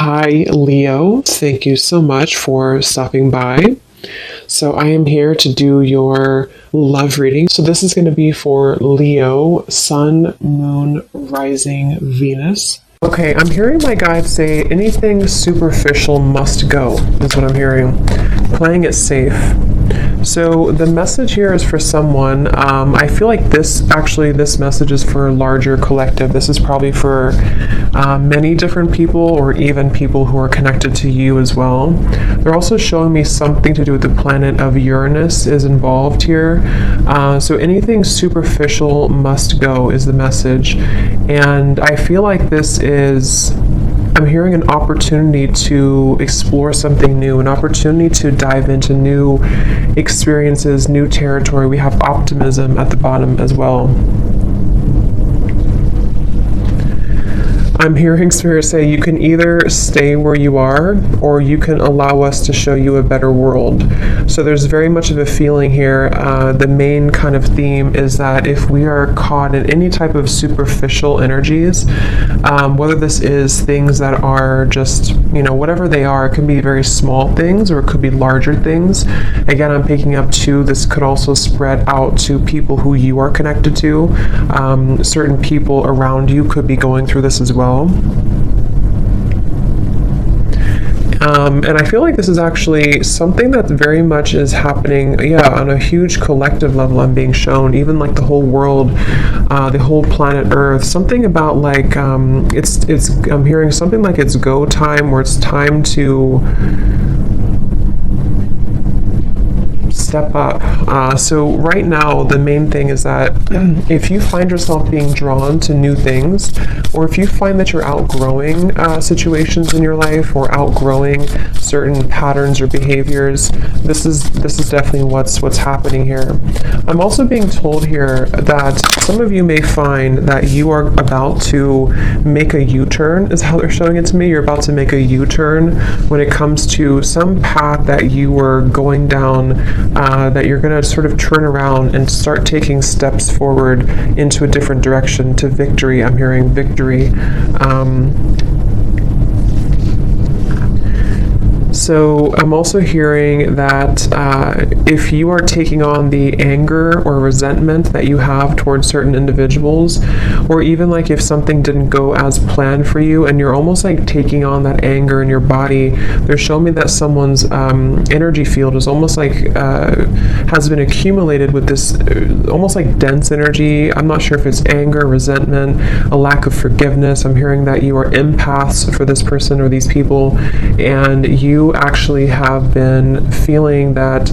Hi, Leo. Thank you so much for stopping by. So, I am here to do your love reading. So, this is going to be for Leo, Sun, Moon, Rising, Venus. Okay, I'm hearing my guides say anything superficial must go, is what I'm hearing. Playing it safe. So the message here is for someone. I feel like this message is for a larger collective. This is probably for many different people, or even people who are connected to you as well. They're also showing me something to do with the planet of Uranus is involved here. So anything superficial must go is the message. And I feel like I'm hearing an opportunity to explore something new, an opportunity to dive into new experiences, new territory. We have optimism at the bottom as well. I'm hearing Spirit say you can either stay where you are, or you can allow us to show you a better world. So there's very much of a feeling here. The main kind of theme is that if we are caught in any type of superficial energies, whether this is things that are just, whatever they are, it can be very small things or it could be larger things. Again, I'm picking up too, this could also spread out to people who you are connected to. Certain people around you could be going through this as well. And I feel like this is actually something that very much is happening, on a huge collective level. I'm being shown, even like the whole world, the whole planet Earth. Something about like I'm hearing something like it's go time, where it's time to step up. So right now, the main thing is that if you find yourself being drawn to new things, or if you find that you're outgrowing situations in your life, or outgrowing certain patterns or behaviors, this is definitely what's happening here. I'm also being told here that some of you may find that you are about to make a U-turn, is how they're showing it to me. You're about to make a U-turn when it comes to some path that you were going down, that you're going to sort of turn around and start taking steps forward into a different direction, to victory. I'm hearing victory. So I'm also hearing that if you are taking on the anger or resentment that you have towards certain individuals, or even like if something didn't go as planned for you and you're almost like taking on that anger in your body, they're showing me that someone's energy field is almost like has been accumulated with this almost like dense energy. I'm not sure if it's anger, resentment, a lack of forgiveness. I'm hearing that you are empaths for this person or these people, and you actually have been feeling that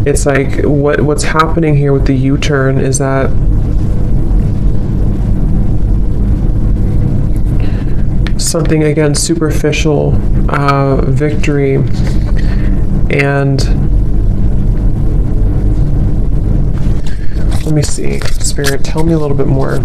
it's like what's happening here with the U-turn is that something, again, superficial, victory, and let me see, Spirit, tell me a little bit more.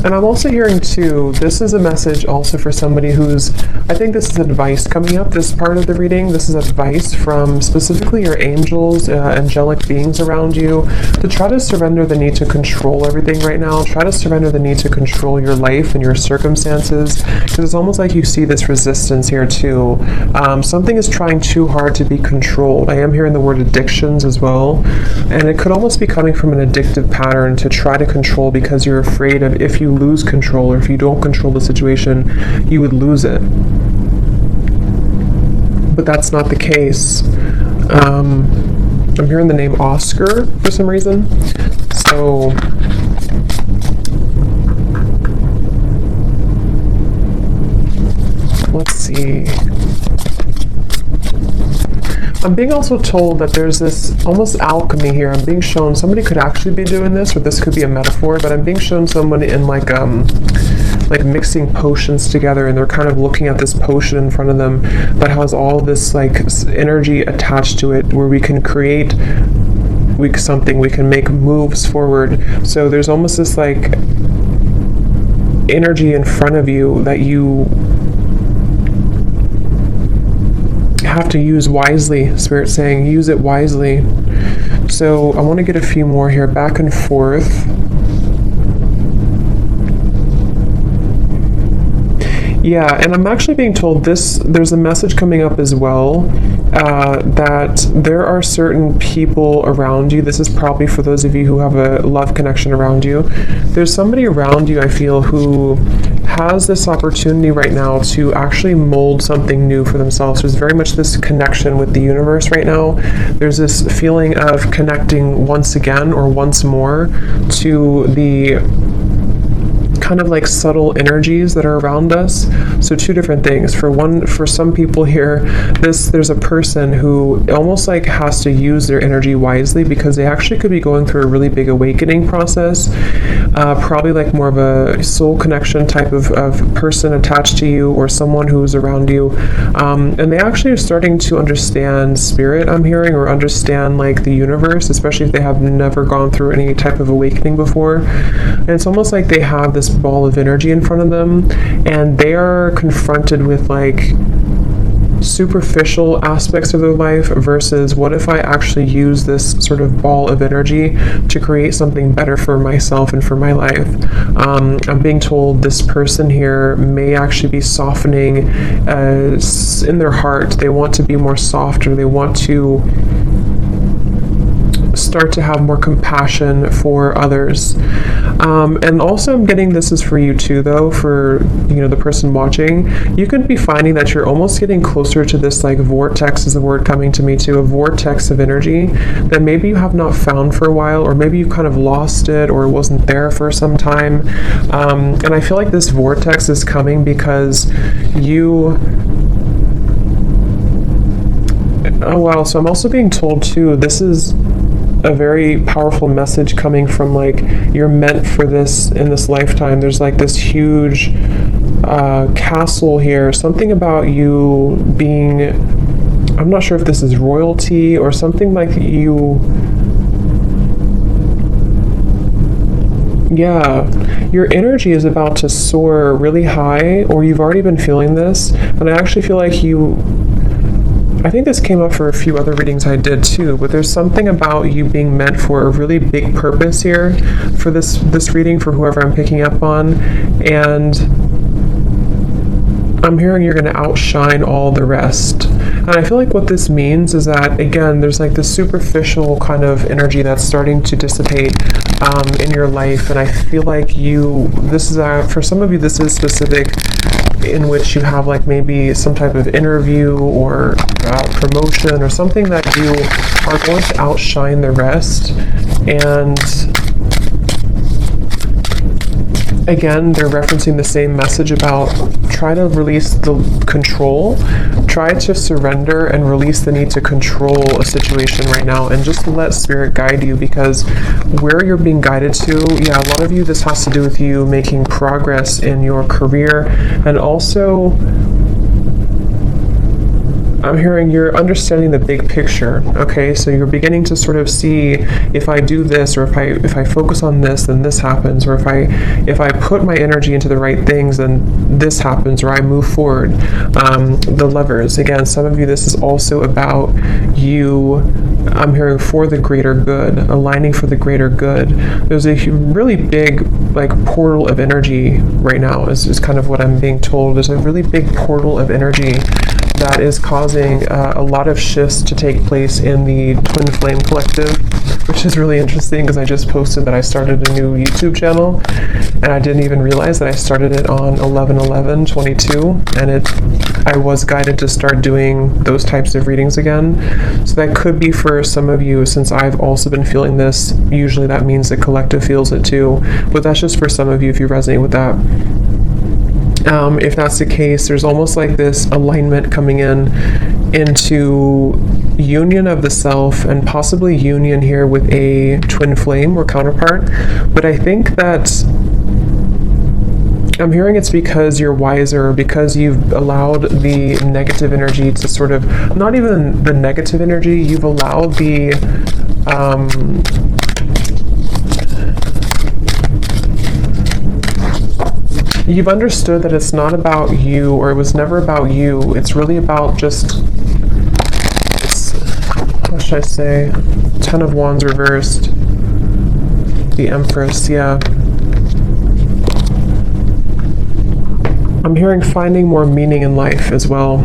And I'm also hearing too, this is a message also for somebody I think this is advice coming up, this part of the reading. This is advice from specifically your angels, angelic beings around you, to try to surrender the need to control everything right now. Try to surrender the need to control your life and your circumstances, because it's almost like you see this resistance here too. Something is trying too hard to be controlled. I am hearing the word addictions as well, and it could almost be coming from an addictive pattern to try to control, because you're afraid of, if you lose control, or if you don't control the situation, you would lose it. But that's not the case. I'm hearing the name Oscar for some reason. So let's see. I'm being also told that there's this almost alchemy here. I'm being shown somebody could actually be doing this, or this could be a metaphor, but I'm being shown someone in like mixing potions together, and they're kind of looking at this potion in front of them that has all this like energy attached to it, where we can create something, we can make moves forward. So there's almost this like energy in front of you that you have to use wisely. Spirit saying use it wisely. So I want to get a few more here, back and forth. Yeah, and I'm actually being told there's a message coming up as well, that there are certain people around you. This is probably for those of you who have a love connection around you. There's somebody around you, I feel, who has this opportunity right now to actually mold something new for themselves. There's very much this connection with the universe right now. There's this feeling of connecting once again or once more to the kind of like subtle energies that are around us. So two different things. For some people here, there's a person who almost like has to use their energy wisely because they actually could be going through a really big awakening process, probably like more of a soul connection type of person attached to you or someone who's around you, and they actually are starting to understand spirit, I'm hearing, or understand like the universe, especially if they have never gone through any type of awakening before. And it's almost like they have this ball of energy in front of them, and they are confronted with like superficial aspects of their life versus what if I actually use this sort of ball of energy to create something better for myself and for my life. I'm being told this person here may actually be softening in their heart. They want to be more softer. They want to start to have more compassion for others. And also I'm getting this is for you too, though, for the person watching. You could be finding that you're almost getting closer to this like vortex is the word coming to me too, a vortex of energy that maybe you have not found for a while, or maybe you've kind of lost it or it wasn't there for some time. And I feel like this vortex is coming because oh wow, so I'm also being told too, this is a very powerful message coming from like you're meant for this in this lifetime. There's like this huge castle here, something about you being, I'm not sure if this is royalty or something like your energy is about to soar really high, or you've already been feeling this. And I actually feel like I think this came up for a few other readings I did too, but there's something about you being meant for a really big purpose here for this reading, for whoever I'm picking up on. And I'm hearing you're going to outshine all the rest. And I feel like what this means is that, again, there's like this superficial kind of energy that's starting to dissipate in your life. And I feel like this is for some of you, this is specific, in which you have like maybe some type of interview or promotion or something that you are going to outshine the rest. And again, they're referencing the same message about try to release the control, try to surrender and release the need to control a situation right now, and just let spirit guide you, because where you're being guided to, a lot of you, this has to do with you making progress in your career, and also I'm hearing you're understanding the big picture. Okay, so you're beginning to sort of see, if I do this, or if I focus on this, then this happens, or if I put my energy into the right things, then this happens, or I move forward. The levers, again, some of you, this is also about you, I'm hearing, for the greater good, aligning for the greater good. There's a really big like portal of energy right now, is kind of what I'm being told. There's a really big portal of energy that is causing a lot of shifts to take place in the Twin Flame Collective, which is really interesting because I just posted that I started a new YouTube channel, and I didn't even realize that I started it on 11/11/22, and I was guided to start doing those types of readings again. So that could be for some of you, since I've also been feeling this. Usually that means the collective feels it too, but that's just for some of you if you resonate with that. If that's the case, there's almost like this alignment coming into union of the self, and possibly union here with a twin flame or counterpart. But I think that I'm hearing it's because you're wiser, because you've allowed the negative energy to sort of, not even the negative energy, you've allowed the you've understood that it's not about you, or it was never about you. It's really about just, what should I say? 10 of Wands reversed. The Empress, yeah. I'm hearing finding more meaning in life as well.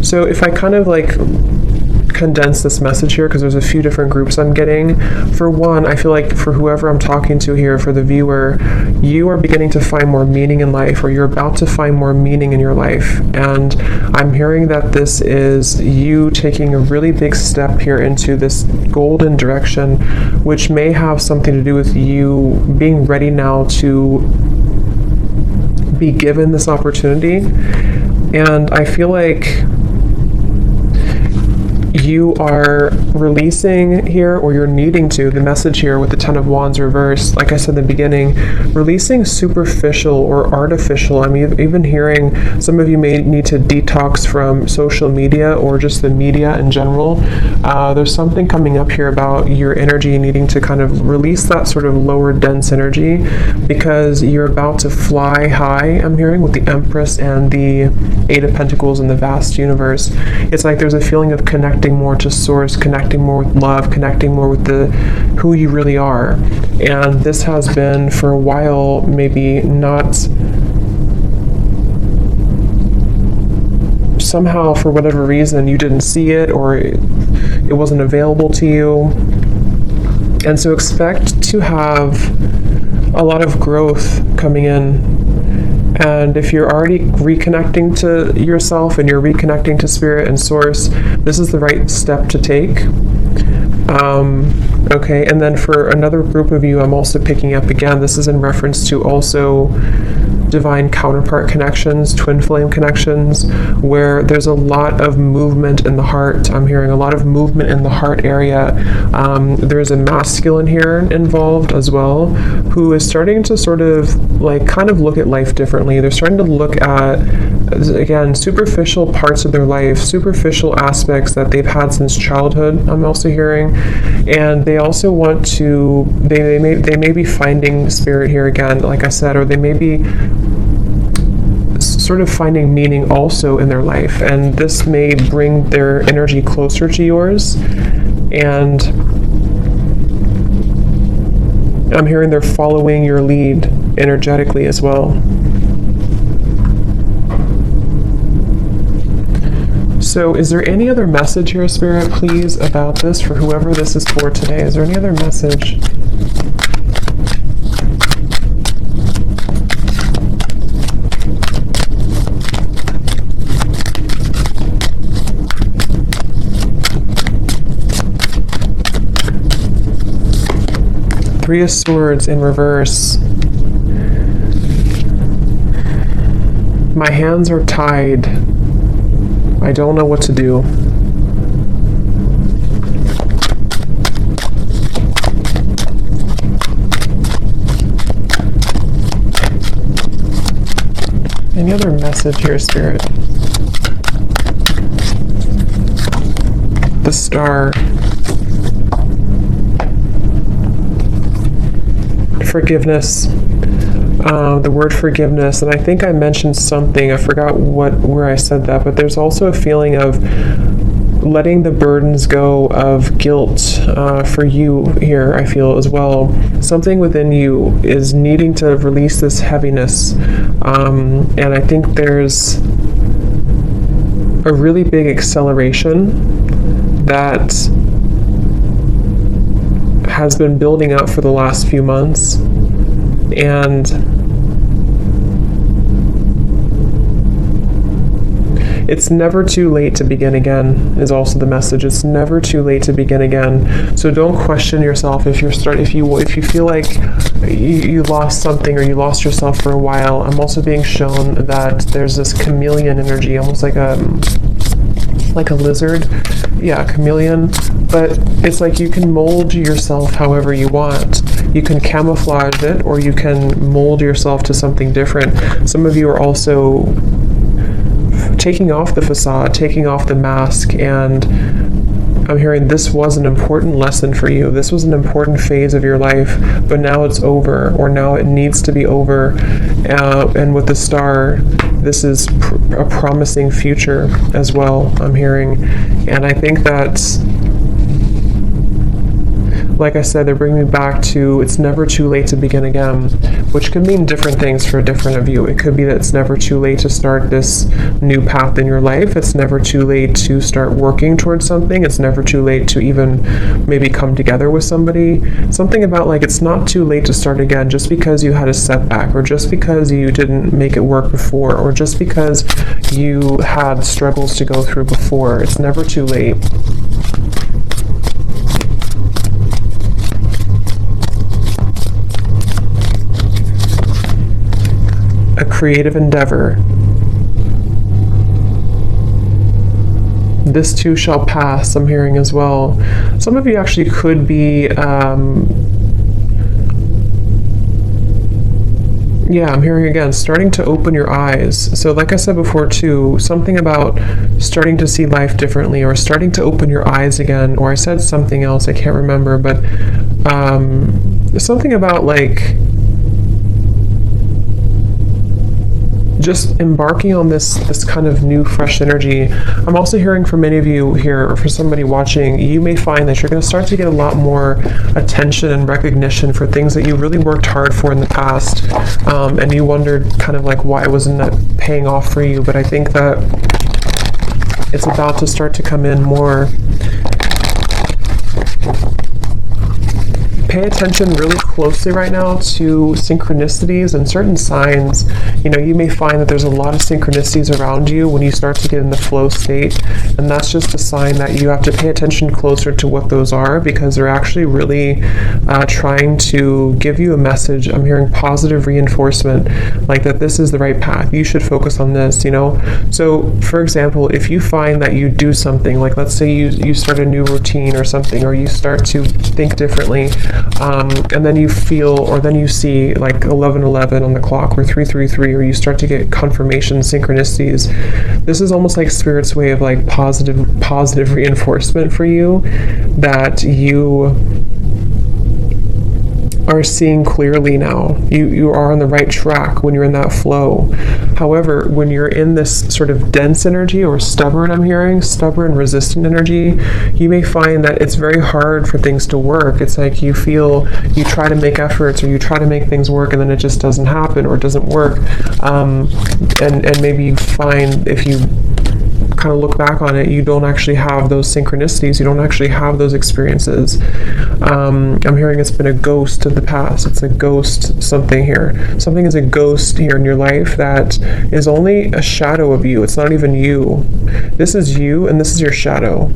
So if I kind of like condense this message here, because there's a few different groups I'm getting. For one, I feel like for whoever I'm talking to here, for the viewer, you are beginning to find more meaning in life, or you're about to find more meaning in your life. And I'm hearing that this is you taking a really big step here into this golden direction, which may have something to do with you being ready now to be given this opportunity. And I feel like you are releasing here, or you're needing to, the message here with the Ten of Wands reversed, like I said in the beginning, releasing superficial or artificial. I'm even hearing some of you may need to detox from social media or just the media in general. There's something coming up here about your energy needing to kind of release that sort of lower dense energy, because you're about to fly high, I'm hearing, with the Empress and the Eight of Pentacles in the vast universe. It's like there's a feeling of connecting more to source, connecting more with love, connecting more with who you really are. And this has been for a while maybe not, somehow for whatever reason you didn't see it, or it wasn't available to you. And so expect to have a lot of growth coming in. And if you're already reconnecting to yourself and you're reconnecting to spirit and source, this is the right step to take. Okay, and then for another group of you, I'm also picking up again, this is in reference to also divine counterpart connections, twin flame connections, where there's a lot of movement in the heart. I'm hearing a lot of movement in the heart area. There's a masculine here involved as well, who is starting to sort of like kind of look at life differently. They're starting to look at, again, superficial parts of their life, superficial aspects that they've had since childhood, I'm also hearing. And they also want to, they may be finding spirit here again, like I said, or they may be sort of finding meaning also in their life, and this may bring their energy closer to yours. And I'm hearing they're following your lead energetically as well. So is there any other message here, Spirit, please, about this for whoever this is for today? Is there any other message? Three of Swords in reverse. My hands are tied. I don't know what to do. Any other message here, Spirit? The Star. Forgiveness. The word forgiveness, and I think I mentioned something, I forgot where I said that, but there's also a feeling of letting the burdens go of guilt for you here, I feel as well. Something within you is needing to release this heaviness, and I think there's a really big acceleration that has been building up for the last few months. And it's never too late to begin again is also the message. It's never too late to begin again. So don't question yourself if you feel like you lost something or you lost yourself for a while. I'm also being shown that there's this chameleon energy, almost like a lizard. Yeah, chameleon. But it's like you can mold yourself however you want. You can camouflage it, or you can mold yourself to something different. Some of you are also taking off the facade, taking off the mask, and I'm hearing this was an important lesson for you. This was an important phase of your life, but now it's over, or now it needs to be over. And with the Star, this is a promising future as well, I'm hearing. And I think that, like I said, they're bringing me back to it's never too late to begin again, which could mean different things for different of you. It could be that it's never too late to start this new path in your life. It's never too late to start working towards something. It's never too late to even maybe come together with somebody. Something about like it's not too late to start again just because you had a setback, or just because you didn't make it work before, or just because you had struggles to go through before. It's never too late. A creative endeavor. This too shall pass, I'm hearing as well. Some of you actually could be, I'm hearing again, starting to open your eyes. So like I said before too, something about starting to see life differently, or starting to open your eyes again, or I said something else, I can't remember, but something about like just embarking on this kind of new fresh energy. I'm also hearing from many of you here, or for somebody watching, you may find that you're going to start to get a lot more attention and recognition for things that you really worked hard for in the past, and you wondered kind of like why wasn't that paying off for you. But I think that it's about to start to come in more. Pay attention really closely right now to synchronicities and certain signs. You know, you may find that there's a lot of synchronicities around you when you start to get in the flow state, and that's just a sign that you have to pay attention closer to what those are, because they're actually really trying to give you a message. I'm hearing positive reinforcement, like that this is the right path. You should focus on this, you know? So, for example, if you find that you do something, like let's say you start a new routine or something, or you start to think differently, and then you feel, or then you see like 11:11 on the clock, or 3:33, or you start to get confirmation synchronicities. This is almost like Spirit's way of like positive reinforcement for you, that you are seeing clearly now. You are on the right track when you're in that flow. However, when you're in this sort of dense energy, or stubborn, I'm hearing, stubborn, resistant energy, you may find that it's very hard for things to work. It's like you feel, you try to make efforts, or you try to make things work, and then it just doesn't happen, or it doesn't work. And maybe you find, if you kind of look back on it, you don't actually have those synchronicities, you don't actually have those experiences. I'm hearing it's been a ghost of the past. It's a ghost something here. Something is a ghost here in your life that is only a shadow of you. It's not even you. This is you, and this is your shadow.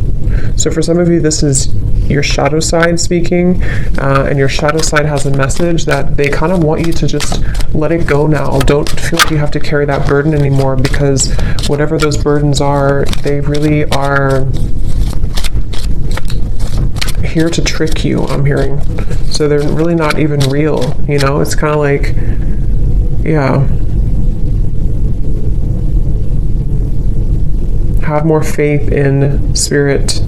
So for some of you, this is your shadow side speaking, and your shadow side has a message that they kind of want you to just let it go now. Don't feel like you have to carry that burden anymore, because whatever those burdens are, they really are here to trick you, I'm hearing. So they're really not even real, you know? It's kind of like, have more faith in Spirit.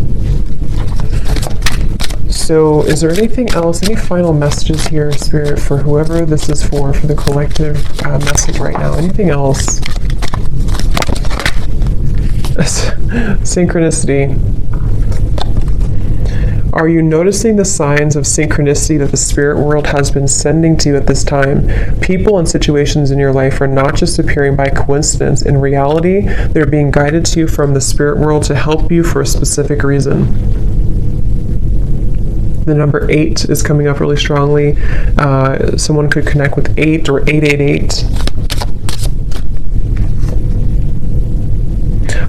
So is there anything else, any final messages here, Spirit, for whoever this is for the collective message right now? Anything else? Synchronicity. Are you noticing the signs of synchronicity that the spirit world has been sending to you at this time? People and situations in your life are not just appearing by coincidence. In reality, they're being guided to you from the spirit world to help you for a specific reason. The number 8 is coming up really strongly. Someone could connect with 8 or 888.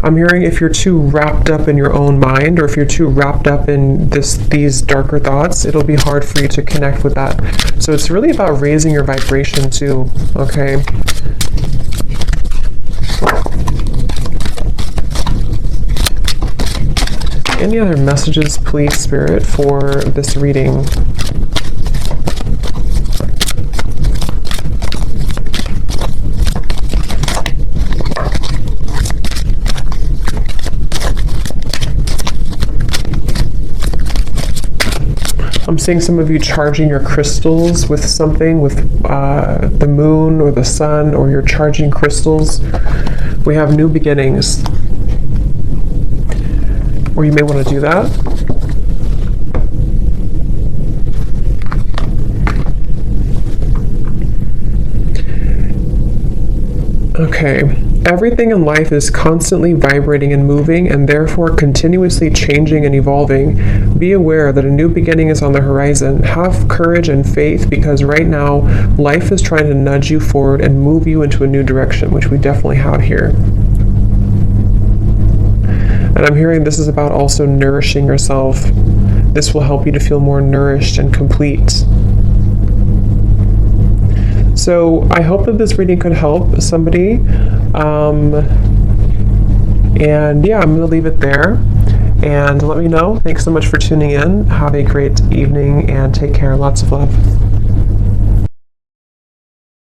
I'm hearing if you're too wrapped up in your own mind, or if you're too wrapped up in these darker thoughts, it'll be hard for you to connect with that. So it's really about raising your vibration too, okay? Any other messages, please, Spirit, for this reading? I'm seeing some of you charging your crystals with something, with the moon or the sun, or you're charging crystals. We have new beginnings. Or you may want to do that. Okay. Everything in life is constantly vibrating and moving, and therefore continuously changing and evolving. Be aware that a new beginning is on the horizon. Have courage and faith, because right now life is trying to nudge you forward and move you into a new direction, which we definitely have here. And I'm hearing this is about also nourishing yourself. This will help you to feel more nourished and complete. So I hope that this reading could help somebody. And yeah, I'm going to leave it there. And let me know. Thanks so much for tuning in. Have a great evening and take care. Lots of love.